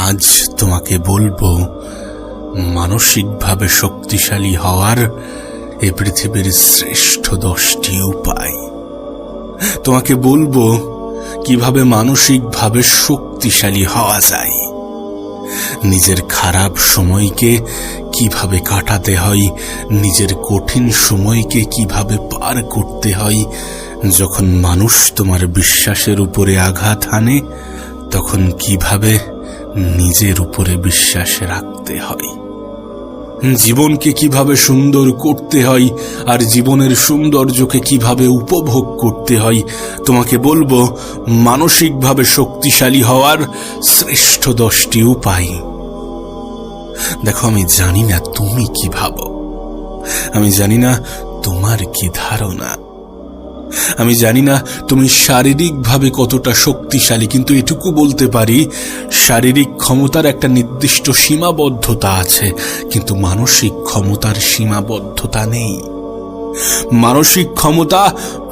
আজ তোমাকে বলবো মানসিকভাবে শক্তিশালী হওয়ার এ পৃথিবীর শ্রেষ্ঠ 10টি উপায়। তোমাকে বলবো কিভাবে মানসিকভাবে শক্তিশালী হওয়া যায়, নিজের খারাপ সময়কে কিভাবে কাটাতে হয়, নিজের কঠিন সময়কে কিভাবে পার করতে হয়। যখন মানুষ তোমার বিশ্বাসের উপরে আঘাত হানে, তখন কিভাবে নিজের উপরে বিশ্বাস রাখতে হয়, জীবনকে কিভাবে সুন্দর করতে হয়, আর জীবনের সৌন্দর্যকে কিভাবে উপভোগ করতে হয়। তোমাকে বলবো মানসিকভাবে শক্তিশালী হওয়ার শ্রেষ্ঠ 10টি উপায়। দেখো, আমি জানি না তুমি কি ভাবো, আমি জানি না তোমার কি ধারণা, আমি জানি না তুমি শারীরিকভাবে কতটা শক্তিশালী, কিন্তু এটুকু বলতে পারি শারীরিক ক্ষমতার একটা নির্দিষ্ট সীমাবদ্ধতা আছে, কিন্তু মানসিক ক্ষমতার সীমাবদ্ধতা নেই। মানসিক ক্ষমতা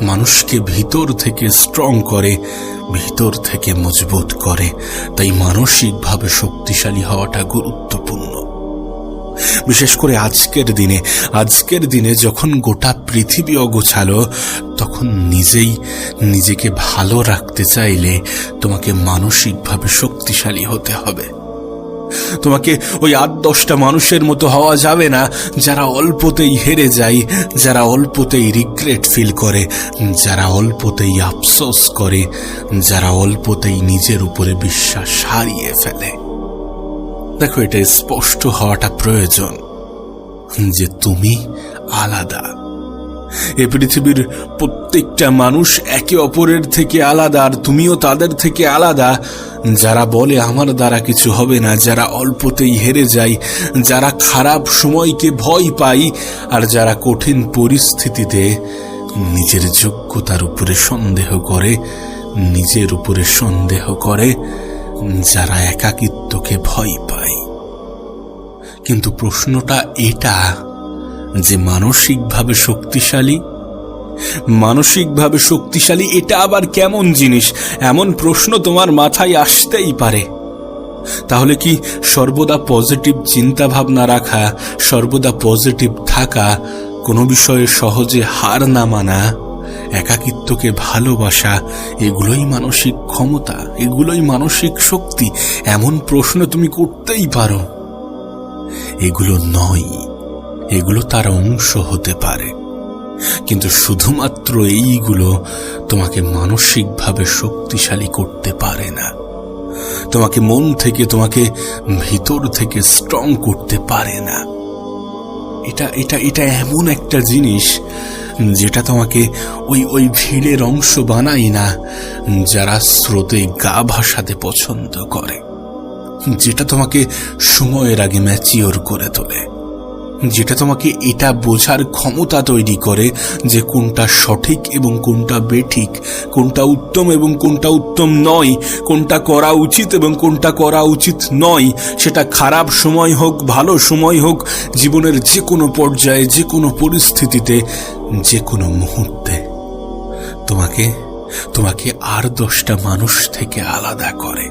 মানুষকে ভিতর থেকে স্ট্রং করে, ভিতর থেকে মজবুত করে। তাই মানসিকভাবে শক্তিশালী হওয়াটা গুরুত্বপূর্ণ। বিশেষ করে আজকের দিনে যখন গোটা পৃথিবী অগোছালো, তখন নিজেকে ভালো রাখতে চাইলে তোমাকে মানসিকভাবে শক্তিশালী হতে হবে। তোমাকে ওই 8-10টা মানুষের মতো হওয়া যাবে না যারা অল্পতেই হেরে যায়, যারা অল্পতেই রিগ্রেট ফিল করে, যারা অল্পতেই আফসোস করে, যারা অল্পতেই নিজের উপরে বিশ্বাস হারিয়ে ফেলে। দেখো, এটা স্পষ্ট হওয়াটা প্রয়োজন যে তুমি আলাদা। এ পৃথিবীর প্রত্যেকটা মানুষ একে অপরের থেকে আলাদা, আর তুমিও তাদের থেকে আলাদা। যারা বলে আমার দ্বারা কিছু হবে না, যারা অল্পতেই হেরে যায়, যারা খারাপ সময়কে ভয় পায়, আর যারা কঠিন পরিস্থিতিতে নিজের যোগ্যতার উপরে সন্দেহ করে, নিজের উপরে সন্দেহ করে, যারা একাকিত্বকে ভয় পায়। কিন্তু প্রশ্নটা এটা যে মানসিকভাবে শক্তিশালী এটা আবার কেমন জিনিস? এমন প্রশ্ন তোমার মাথায় আসতেই পারে। তাহলে কি সর্বদা পজিটিভ চিন্তা ভাবনা রাখা, সর্বদা পজিটিভ থাকা, কোনো বিষয়ে সহজে হার না মানা, একাকিত্বকে ভালোবাসা, এগুলোই মানসিক ক্ষমতা, এগুলোই মানসিক শক্তি? এমন প্রশ্ন তুমি করতেই পারো। এগুলো নয়, এগুলো তার অংশ হতে পারে, কিন্তু শুধুমাত্র এইগুলো তোমাকে মানসিকভাবে শক্তিশালী করতে পারে না, তোমাকে মন থেকে, তোমাকে ভিতর থেকে স্ট্রং করতে পারে না। এটা এমন একটা জিনিস যেটা তোমাকে ওই ভিড়ের অংশ বানায় না, যারা স্রোতে গা ভাসাতে পছন্দ করে, যেটা তোমাকে সময়ের আগে ম্যাচিওর করে তোলে, যেটা তোমাকে এটা বোঝার ক্ষমতা তৈরি করে যে কোনটা সঠিক এবং কোনটা বেঠিক, কোনটা উত্তম এবং কোনটা উত্তম নয়, কোনটা করা উচিত এবং কোনটা করা উচিত নয়। সেটা খারাপ সময় হোক, ভালো সময় হোক, জীবনের যে কোনো পর্যায়ে, যে কোনো পরিস্থিতিতে, যে কোনো মুহূর্তে তোমাকে আর 10টা মানুষ থেকে আলাদা করে।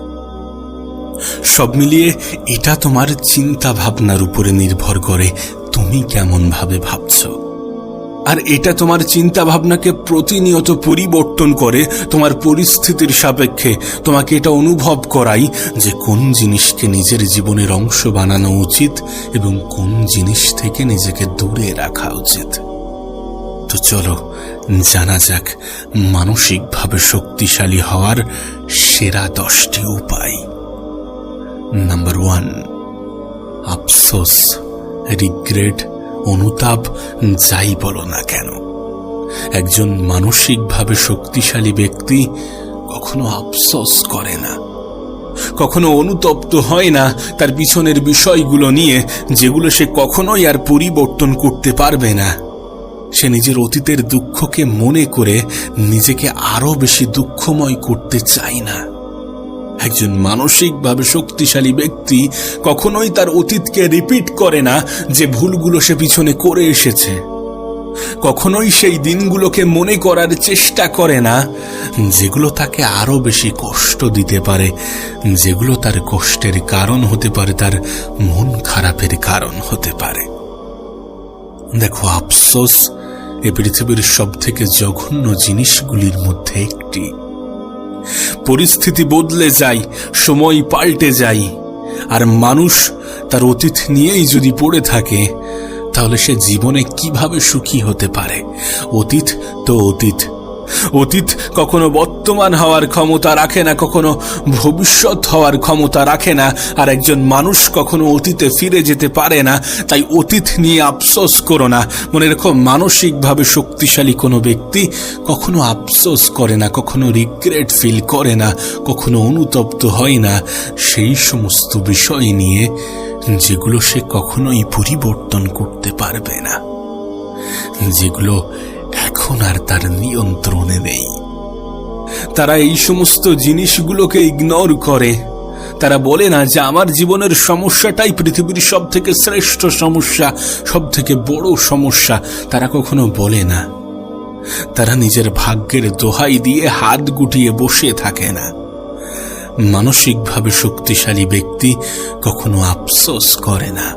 সব মিলিয়ে এটা তোমার চিন্তা ভাবনার উপরে নির্ভর করে, তুমি কেমন ভাবে ভাবছো। আর এটা তোমার চিন্তা ভাবনাকে প্রতিনিয়ত পরিবর্তন করে তোমার পরিস্থিতির সাপেক্ষে। তোমাকে এটা অনুভব করাই যে কোন জিনিসকে নিজের জীবনের অংশ বানানো উচিত এবং কোন জিনিস থেকে নিজেকে দূরে রাখা উচিত। তো চলো জানা যাক মানসিকভাবে শক্তিশালী হওয়ার সেরা 10টি উপায়। নাম্বার 1, আফসোস, রিগ্রেট, অনুতাপ, যাই বলো না কেন, একজন মানসিকভাবে শক্তিশালী ব্যক্তি কখনো আফসোস করে না, কখনো অনুতপ্ত হয় না তার পিছনের বিষয়গুলো নিয়ে, যেগুলো সে কখনোই আর পরিবর্তন করতে পারবে না। সে নিজের অতীতের দুঃখকে মনে করে নিজেকে আরো বেশি দুঃখময় করতে চায় না। একজন মানসিকভাবে শক্তিশালী ব্যক্তি কখনোই তার অতীতকে রিপিট করে না, যে ভুলগুলো সে পিছনে করে এসেছে। কখনোই সেই দিনগুলোকে মনে করার চেষ্টা করে না যেগুলো তাকে আরো বেশি কষ্ট দিতে পারে, যেগুলো তার কষ্টের কারণ হতে পারে, তার মন খারাপের কারণ হতে পারে। দেখো, আফসোস এ পৃথিবীর সব থেকে জঘন্য জিনিসগুলির মধ্যে একটি। পরিস্থিতি বদলে যায়, সময় পাল্টে যায়, আর মানুষ তার অতীত নিয়েই যদি পড়ে থাকে তাহলে সে জীবনে কিভাবে সুখী হতে পারে? অতীত তো অতীত। অতীত কখনো বর্তমান হওয়ার ক্ষমতা রাখে না, কখনো ভবিষ্যৎ হওয়ার ক্ষমতা রাখে না, আর একজন মানুষ কখনো অতীতে ফিরে যেতে পারে না। তাই অতীত নিয়ে আফসোস করো না। মনে রেখো, মানসিকভাবে শক্তিশালী কোনো ব্যক্তি কখনো আফসোস করে না, কখনো রিগ্রেট ফিল করে না, কখনো অনুতপ্ত হয় না সেই সমস্ত বিষয় নিয়ে যেগুলো সে কখনোই পরিবর্তন করতে পারবে না, যেগুলো এখন আর তার নিয়ন্ত্রণে নেই। তারা এই সমস্ত জিনিসগুলোকে ইগনোর করে। তারা বলে না যে আমার জীবনের সমস্যাটাই পৃথিবীর সব থেকে শ্রেষ্ঠ সমস্যা, সব থেকে বড় সমস্যা। তারা কখনো বলে না। তারা নিজের ভাগ্যের দোহাই দিয়ে হাত গুটিয়ে বসে থাকে না। মানসিকভাবে শক্তিশালী ব্যক্তি কখনো আফসোস করে না।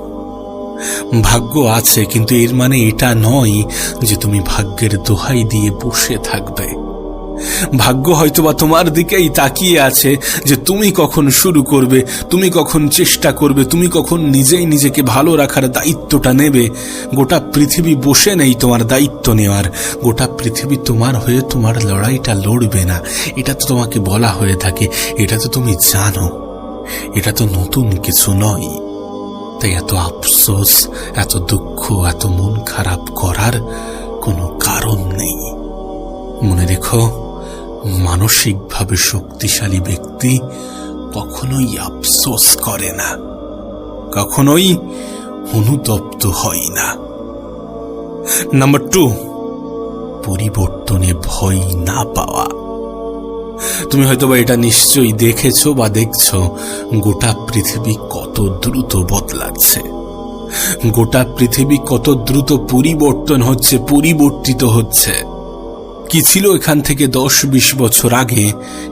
ভাগ্য আছে, কিন্তু এর মানে এটা নয় যে তুমি ভাগ্যের দোহাই দিয়ে বসে থাকবে। ভাগ্য হয়তোবা তোমার দিকেই তাকিয়ে আছে যে তুমি কখন শুরু করবে, তুমি কখন চেষ্টা করবে, তুমি কখন নিজেই নিজেকে ভালো রাখার দায়িত্বটা নেবে। গোটা পৃথিবী বসে নেই তোমার দায়িত্ব নেওয়ার। গোটা পৃথিবী তোমার হয়ে তোমার লড়াইটা লড়বে না। এটা তো তোমাকে বলা হয়ে থাকে, এটা তো তুমি জানো, এটা তো নতুন কিছু নয়। তাই এত আফসোস, এত দুঃখ, এত মন খারাপ করার কোনো কারণ নেই। মনে রেখো, মানসিকভাবে শক্তিশালী ব্যক্তি কখনোই আফসোস করে না, কখনোই অনুতপ্ত হয় না। নাম্বার 2, পরিবর্তনে ভয় না পাওয়া। তুমি হয়তোবা এটা নিশ্চয়ই দেখেছো বা দেখছো, গোটা পৃথিবী কত দ্রুত বদলাচ্ছে, গোটা পৃথিবী কত দ্রুত পরিবর্তন হচ্ছে, পরিবর্তিত হচ্ছে। কি ছিল এখান থেকে 10-20 বছর আগে,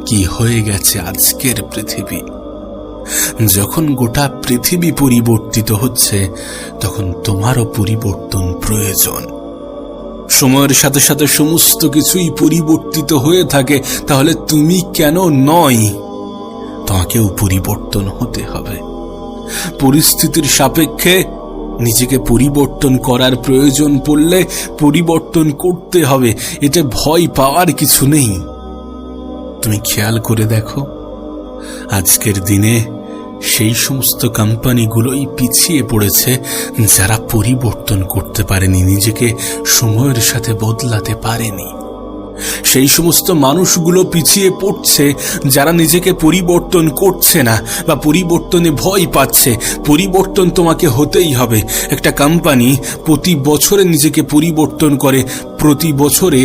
কি হয়ে গেছে আজকের পৃথিবী। যখন গোটা পৃথিবী পরিবর্তিত হচ্ছে তখন তোমারও পরিবর্তন প্রয়োজন। সময়ের সাথে সাথে সমস্ত কিছুই পরিবর্তিত হয়ে থাকে, তাহলে তুমি কেন নয়? তোমাকেও পরিবর্তন হতে হবে। পরিস্থিতির সাপেক্ষে নিজেকে পরিবর্তন করার প্রয়োজন পড়লে পরিবর্তন করতে হবে। এতে ভয় পাওয়ার কিছু নেই। তুমি খেয়াল করে দেখো, আজকের দিনে সেই সমস্ত কোম্পানিগুলোই পিছিয়ে পড়েছে যারা পরিবর্তন করতে পারেনি, নিজেকে সময়ের সাথে বদলাতে পারেনি। সেই সমস্ত মানুষগুলো পিছিয়ে পড়ছে যারা নিজেকে পরিবর্তন করছে না বা পরিবর্তনে ভয় পাচ্ছে। পরিবর্তন তোমাকে হতেই হবে। একটা কোম্পানি প্রতি বছরে নিজেকে পরিবর্তন করে, প্রতি বছরে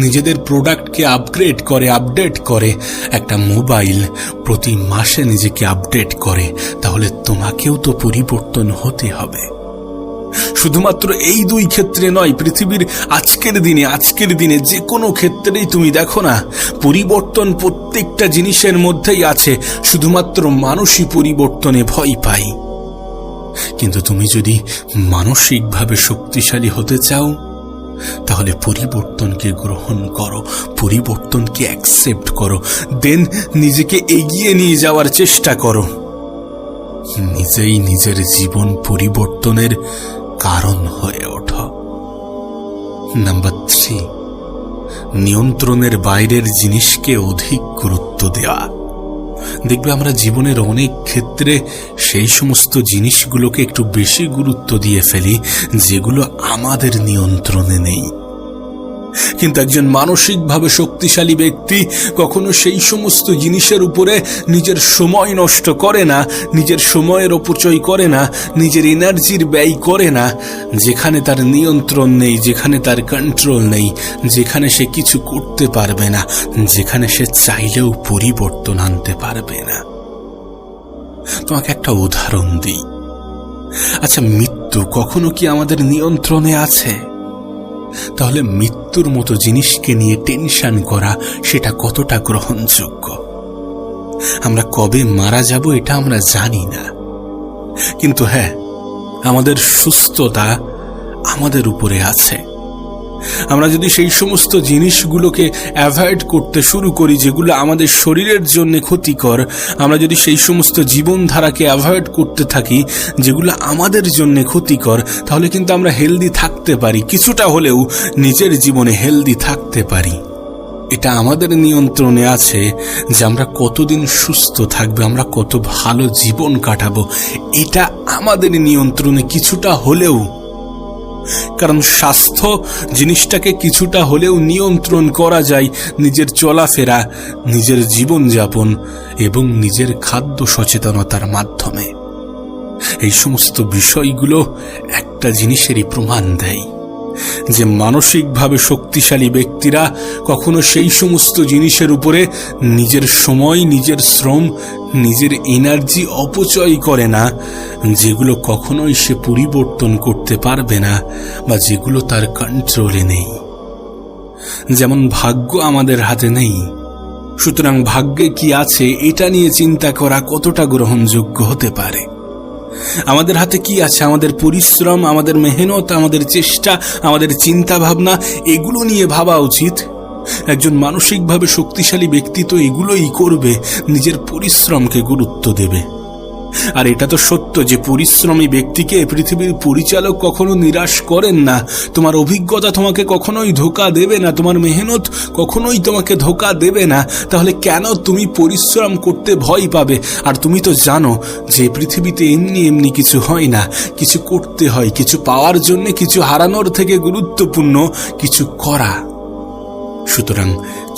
নিজেদের প্রোডাক্টকে আপগ্রেড করে, আপডেট করে। একটা মোবাইল প্রতি মাসে নিজেকে আপডেট করে। তাহলে তোমাকেও তো পরিবর্তন হতে হবে। শুধুমাত্র এই 2 ক্ষেত্রে নয়, পৃথিবীর আজকের দিনে যে কোনো ক্ষেত্রেই তুমি দেখো না, পরিবর্তন প্রত্যেকটা জিনিসের মধ্যেই আছে। শুধুমাত্র মানুষই পরিবর্তনে ভয় পায়। কিন্তু তুমি যদি মানসিকভাবে শক্তিশালী হতে চাও তাহলে পরিবর্তনকে গ্রহণ করো, পরিবর্তনকে অ্যাকসেপ্ট করো, দেন নিজেকে এগিয়ে নিয়ে যাওয়ার চেষ্টা করো। নিজেই নিজের জীবন পরিবর্তনের কারণ হয়ে ওঠো। নাম্বার 3, নিয়ন্ত্রণের বাইরের জিনিসকে অধিক গুরুত্ব দেওয়া। দেখবে আমরা জীবনের অনেক ক্ষেত্রে সেই সমস্ত জিনিসগুলোকে একটু বেশি গুরুত্ব দিয়ে ফেলি যেগুলো আমাদের নিয়ন্ত্রণে নেই। কিন্তু একজন মানসিকভাবে শক্তিশালী ব্যক্তি কখনো সেই সমস্ত জিনিসের উপরে নিজের সময় নষ্ট করে না, নিজের সময়ের অপচয় করে না, নিজের এনার্জির ব্যয় করে না যেখানে তার নিয়ন্ত্রণ নেই, যেখানে তার কন্ট্রোল নেই, যেখানে সে কিছু করতে পারবে না, যেখানে সে চাইলেও পরিবর্তন আনতে পারবে না। তোমাকে একটা উদাহরণ দিই। আচ্ছা, মৃত্যু কখনো কি আমাদের নিয়ন্ত্রণে আছে? তাহলে মৃত্যুর মতো জিনিসকে নিয়ে টেনশন করা সেটা কতটা গ্রহণযোগ্য? আমরা কবে মারা যাব এটা আমরা জানি না, কিন্তু হ্যাঁ, আমাদের সুস্থতা আমাদের উপরে আছে। আমরা যদি সেই সমস্ত জিনিসগুলোকে অ্যাভয়েড করতে শুরু করি যেগুলো আমাদের শরীরের জন্য ক্ষতিকর, আমরা যদি সেই সমস্ত জীবনধারাকে অ্যাভয়েড করতে থাকি যেগুলো আমাদের জন্য ক্ষতিকর, তাহলে কিন্তু আমরা হেলদি থাকতে পারি, কিছুটা হলেও নিজের জীবনে হেলদি থাকতে পারি। এটা আমাদের নিয়ন্ত্রণে আছে যে আমরা কতদিন সুস্থ থাকবো, আমরা কত ভালো জীবন কাটাবো, এটা আমাদের নিয়ন্ত্রণে কিছুটা হলেও। কারণ স্বাস্থ্য জিনিসটাকে কিছুটা হলেও নিয়ন্ত্রণ করা যায় নিজের চলাফেরা, নিজের জীবনযাপন এবং নিজের খাদ্য সচেতনতার মাধ্যমে। এই সমস্ত বিষয়গুলো একটা জিনিসেরই প্রমাণ দেয় যে মানসিকভাবে শক্তিশালী ব্যক্তিরা কখনো সেই সমস্ত জিনিসের উপরে নিজের সময়, নিজের শ্রম, নিজের এনার্জি অপচয় করে না যেগুলো কখনোই সে পরিবর্তন করতে পারবে না বা যেগুলো তার কন্ট্রোলে নেই। যেমন ভাগ্য আমাদের হাতে নেই, সুতরাং ভাগ্যে কি আছে এটা নিয়ে চিন্তা করা কতটা গ্রহণযোগ্য হতে পারে? আমাদের হাতে কি আছে? আমাদের পরিশ্রম, আমাদের মেহনত, আমাদের চেষ্টা, আমাদের চিন্তা ভাবনা, এগুলো নিয়ে ভাবা উচিত। একজন মানসিকভাবে শক্তিশালী ব্যক্তি তো এগুলোই করবে, নিজের পরিশ্রমকে গুরুত্ব দেবে। আর এটা তো সত্য যে পরিশ্রমী ব্যক্তিকে পৃথিবীর পরিচালক কখনো নিরাশ করেন না। তোমার অভিজ্ঞতা তোমাকে কখনোই ধোঁকা দেবে না, তোমার মেহনত কখনোই তোমাকে ধোঁকা দেবে না। তাহলে কেন তুমি পরিশ্রম করতে ভয় পাবে? আর তুমি তো জানো যে পৃথিবীতে এমনি এমনি কিছু হয় না, কিছু করতে হয়। কিছু পাওয়ার জন্য কিছু হারানোর থেকে গুরুত্বপূর্ণ কিছু করা। সুতরাং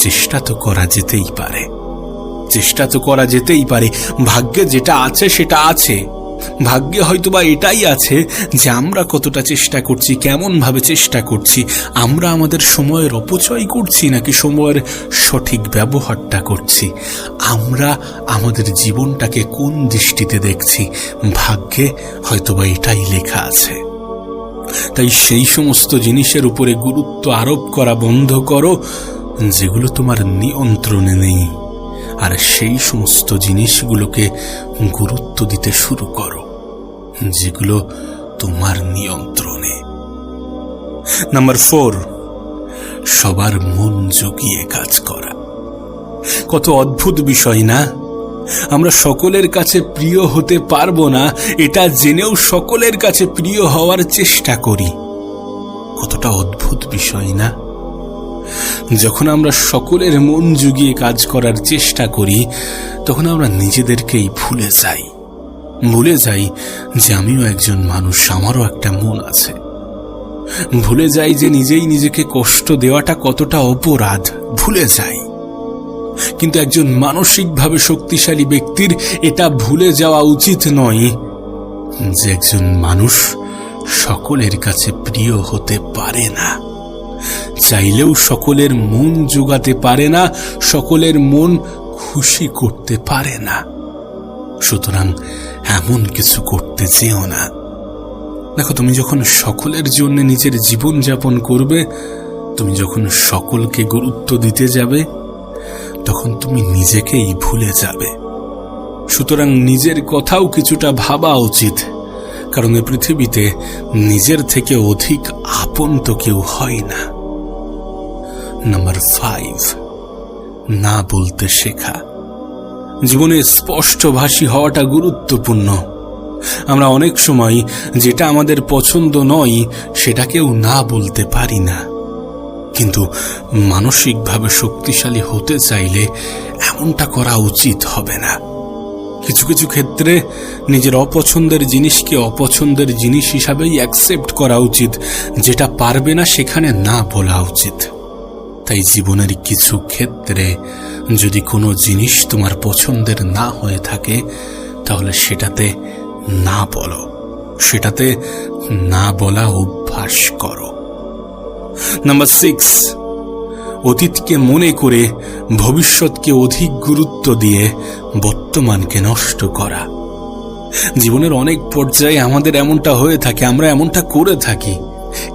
চেষ্টা তো করা যেতেই পারে, চেষ্টা তো করা যেতেই পারে। ভাগ্যে যেটা আছে সেটা আছে। ভাগ্যে হয়তোবা এটাই আছে যে আমরা কতটা চেষ্টা করছি, কেমন ভাবে চেষ্টা করছি, আমরা আমাদের সময়ের অপচয় করছি নাকি সময়ের সঠিক ব্যবহারটা করছি, আমরা আমাদের জীবনটাকে কোন দৃষ্টিতে দেখছি, ভাগ্যে হয়তোবা এটাই লেখা আছে। তাই সেই সমস্ত জিনিসের উপরে গুরুত্ব আরোপ করা বন্ধ করো যেগুলো তোমার নিয়ন্ত্রণে নেই, আর সেই সমস্ত জিনিসগুলোকে গুরুত্ব দিতে শুরু করো যেগুলো তোমার নিয়ন্ত্রণে। নাম্বার 4, সবার মন জুগিয়ে কাজ করা। কত অদ্ভুত বিষয় না? আমরা সকলের কাছে প্রিয় হতে পারবো না এটা জেনেও সকলের কাছে প্রিয় হওয়ার চেষ্টা করি। কতটা অদ্ভুত বিষয় না? যখন আমরা সকলের মন জুগিয়ে কাজ করার চেষ্টা করি তখন আমরা নিজেদেরকেই ভুলে যাই যে আমিও একজন মানুষ, আমারও একটা মন আছে। ভুলে যাই যে নিজেই নিজেকে কষ্ট দেওয়াটা কতটা অপরাধ, ভুলে যাই। কিন্তু একজন মানসিকভাবে শক্তিশালী ব্যক্তির এটা ভুলে যাওয়া উচিত নয় যে একজন মানুষ সকলের কাছে প্রিয় হতে পারে না, চাইলেও সকলের মন জোগাতে পারে না, সকলের মন খুশি করতে পারে না। সুতরাং এমন কিছু করতে চেও না। দেখো, তুমি যখন সকলের জন্য নিজের জীবন যাপন করবে, তুমি যখন সকলকে গুরুত্ব দিতে যাবে, তখন তুমি নিজেকেই ভুলে যাবে। সুতরাং নিজের কথাও কিছুটা ভাবা উচিত, কারণ এই পৃথিবীতে নিজের থেকে অধিক আপন তো কেউ হয় না। নাম্বার 5, না বলতে শেখা। জীবনে স্পষ্টভাষী হওয়াটা গুরুত্বপূর্ণ। আমরা অনেক সময় যেটা আমাদের পছন্দ নয় সেটাকেও না বলতে পারি না, কিন্তু মানসিকভাবে শক্তিশালী হতে চাইলে এমনটা করা উচিত হবে না। কিছু কিছু ক্ষেত্রে নিজের অপছন্দের জিনিসকে অপছন্দের জিনিস হিসাবেই অ্যাকসেপ্ট করা উচিত, যেটা পারবে না সেখানে না বলা উচিত। তাই জীবনের কিছু ক্ষেত্রে যদি কোনো জিনিস তোমার পছন্দের না হয়ে থাকে তাহলে সেটাতে না বলো, সেটাতে না বলা অভ্যাস করো। নাম্বার 6, অতীতকে মনে করে ভবিষ্যৎকে অধিক গুরুত্ব দিয়ে বর্তমানকে নষ্ট করা। জীবনের অনেক পর্যায়ে আমাদের এমনটা হয়ে থাকে, আমরা এমনটা করে থাকি।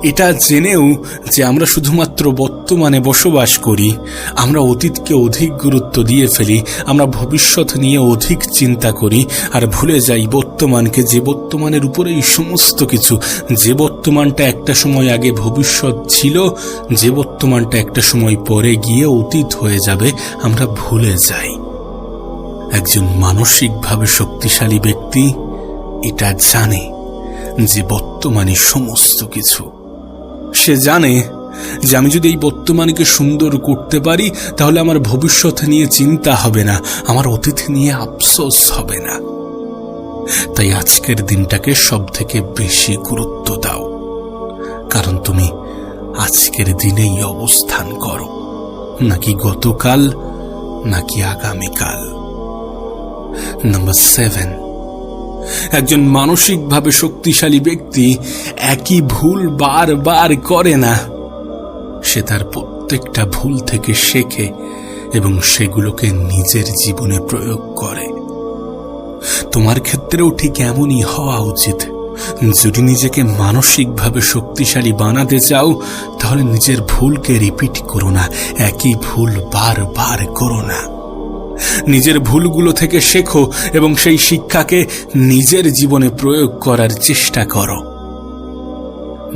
এটা জেনেও যে আমরা শুধুমাত্র বর্তমানে বসবাস করি, আমরা অতীতকে অধিক গুরুত্ব দিয়ে ফেলি, আমরা ভবিষ্যৎ নিয়ে অধিক চিন্তা করি আর ভুলে যাই বর্তমানকে, যে বর্তমানের উপরেই সমস্ত কিছু, যে বর্তমানটা একটা সময় আগে ভবিষ্যৎ ছিল, যে বর্তমানটা একটা সময় পরে গিয়ে অতীত হয়ে যাবে, আমরা ভুলে যাই। একজন মানসিকভাবে শক্তিশালী ব্যক্তি এটা জানে যে বর্তমানে সমস্ত কিছু। সে জানে যে আমি যদি এই বর্তমানকে সুন্দর করতে পারি তাহলে আমার ভবিষ্যৎ নিয়ে চিন্তা হবে না, আমার অতীত নিয়ে আফসোস হবে না। তাই আজকের দিনটাকে সব থেকে বেশি গুরুত্ব দাও, কারণ তুমি আজকের দিনেই অবস্থান করো, নাকি গতকাল, নাকি আগামীকাল। নাম্বার 7, একজন মানসিকভাবে শক্তিশালী ব্যক্তি একই ভুল বারবার করে না। সে তার প্রত্যেকটা ভুল থেকে শেখে এবং সেগুলোকে নিজের জীবনে প্রয়োগ করে। তোমার ক্ষেত্রেও ঠিক এমনই হওয়া উচিত। যদি নিজেকে মানসিকভাবে শক্তিশালী বানাতে চাও তাহলে নিজের ভুলকে রিপিট করো না, একই ভুল বারবার করো না। নিজের ভুলগুলো থেকে শেখো এবং সেই শিক্ষাকে নিজের জীবনে প্রয়োগ করার চেষ্টা করো।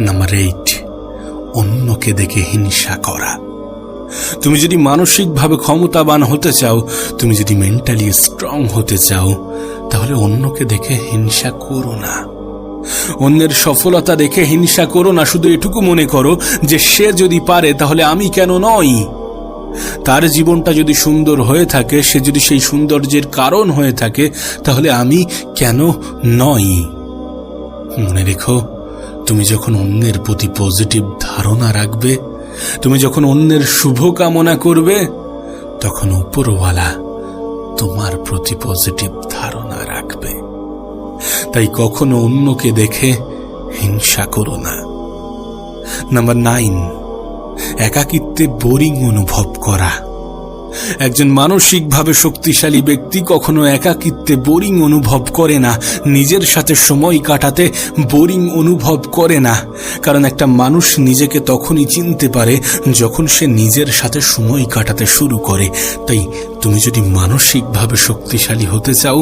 নাম্বার 8, অন্যকে দেখে হিংসা করা। তুমি যদি মানসিকভাবে ক্ষমতাবান হতে চাও, তুমি যদি মেন্টালি স্ট্রং হতে চাও, তাহলে অন্যকে দেখে হিংসা করো না। অন্যের সফলতা দেখে হিংসা করো না। শুধু এটুকু মনে করো যে সে যদি পারে তাহলে আমি কেন নই। তার জীবনটা যদি সুন্দর হয়ে থাকে, সে যদি সেই সৌন্দর্যের কারণ হয়ে থাকে, তাহলে আমি কেন নই। মনে রেখো, তুমি যখন অন্যের প্রতি পজিটিভ ধারণা রাখবে, তুমি যখন অন্যের শুভ কামনা করবে, তখন উপরওয়ালা তোমার প্রতি পজিটিভ ধারণা রাখবে। তাই কখনো অন্যকে দেখে হিংসা করো না। নাম্বার 9, একাকিত্বে বোরিং অনুভব করা। একজন মানসিকভাবে শক্তিশালী ব্যক্তি কখনো একাকিত্বে বোরিং অনুভব করে না, নিজের সাথে সময় কাটাতে বোরিং অনুভব করে না। কারণ একটা মানুষ নিজেকে তখনই চিনতে পারে যখন সে নিজের সাথে সময় কাটাতে শুরু করে। তাই তুমি যদি মানসিকভাবে শক্তিশালী হতে চাও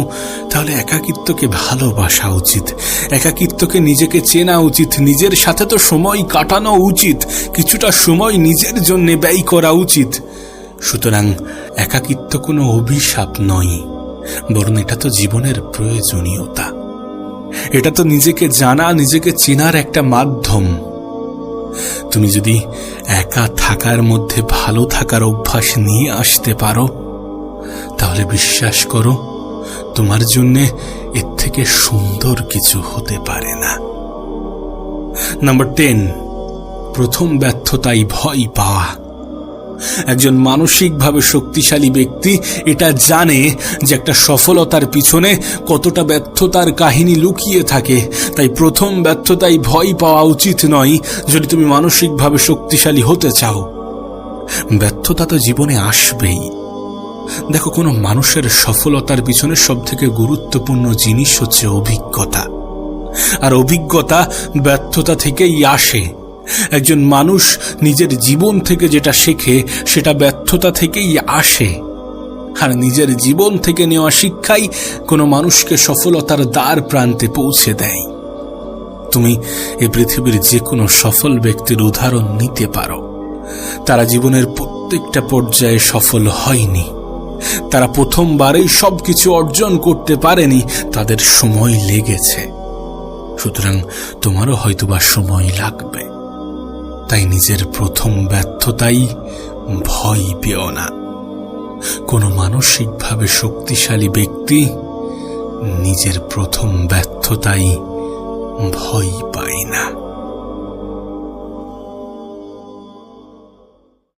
তাহলে একাকিত্বকে ভালোবাসা উচিত, একাকিত্বকে নিজেকে চেনা উচিত, নিজের সাথে তো সময় কাটানো উচিত, কিছুটা সময় নিজের জন্য ব্যয় করা উচিত। সুতরাং একাকিত্ব কোনো অভিশাপ নয়, বরং এটা তো জীবনের প্রয়োজনীয়তা। এটা তো নিজেকে জানা, নিজেকে চেনার একটা মাধ্যম। তুমি যদি একা থাকার মধ্যে ভালো থাকার অভ্যাস নিয়ে আসতে পারো তাহলে বিশ্বাস করো, তোমার জন্যে এর থেকে সুন্দর কিছু হতে পারে না। নাম্বার 10, প্রথম ব্যর্থতায় ভয় পাওয়া। একজন মানসিকভাবে শক্তিশালী ব্যক্তি এটা জানে যে একটা সফলতার পিছনে কতটা ব্যর্থতার কাহিনী লুকিয়ে থাকে। তাই প্রথম ব্যর্থতায় ভয় পাওয়া উচিত নয় যদি তুমি মানসিকভাবে শক্তিশালী হতে চাও। ব্যর্থতা তো জীবনে আসবেই। দেখো, কোনো মানুষের সফলতার পিছনে সবথেকে গুরুত্বপূর্ণ জিনিস হচ্ছে অভিজ্ঞতা, আর অভিজ্ঞতা ব্যর্থতা থেকেই আসে। একজন মানুষ নিজের জীবন থেকে যেটা শেখে সেটা ব্যর্থতা থেকেই আসে, আর নিজের জীবন থেকে নেওয়া শিক্ষাই কোনো মানুষকে সফলতার দ্বার প্রান্তে পৌঁছে দেয়। তুমি এই পৃথিবীর যে কোনো সফল ব্যক্তির উদাহরণ নিতে পারো। তারা জীবনের প্রত্যেকটা পর্যায়ে সফল হয়নি, তারা প্রথমবারেই সবকিছু অর্জন করতে পারেনি, তাদের সময় লেগেছে। সুতরাং তোমারও হয়তোবা সময় লাগবে। তাই নিজের প্রথম ব্যর্থতাই ভয় পেও না। কোনো মানসিকভাবে শক্তিশালী ব্যক্তি নিজের প্রথম ব্যর্থতাই ভয় পায় না।